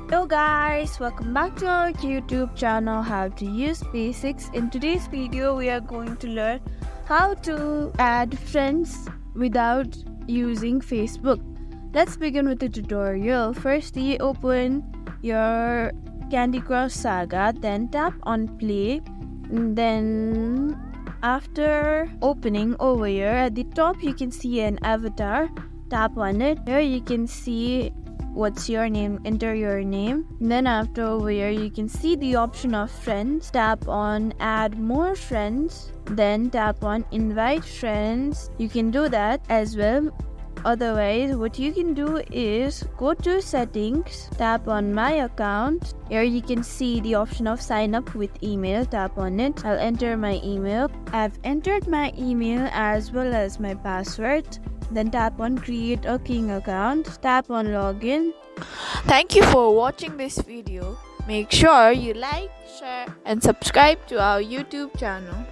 Hello guys, welcome back to our YouTube channel How to Use Basics. In today's video we are going to learn how to add friends without using Facebook. Let's begin with the tutorial. Firstly, open your Candy Crush Saga, then tap on play. Then after opening over here at the top you can see an avatar. Tap on it. Here you can see what's your name, enter your name. Then after over here you can see the option of friends. Tap on add more friends, then tap on invite friends. You can do that as well. Otherwise what you can do is go to settings, tap on my account. Here you can see the option of sign up with email. Tap on it. I'll enter my email. I've entered my email as well as my password. Then tap on create a king account. Tap on login. Thank you for watching this video. Make sure you like, share and subscribe to our YouTube channel.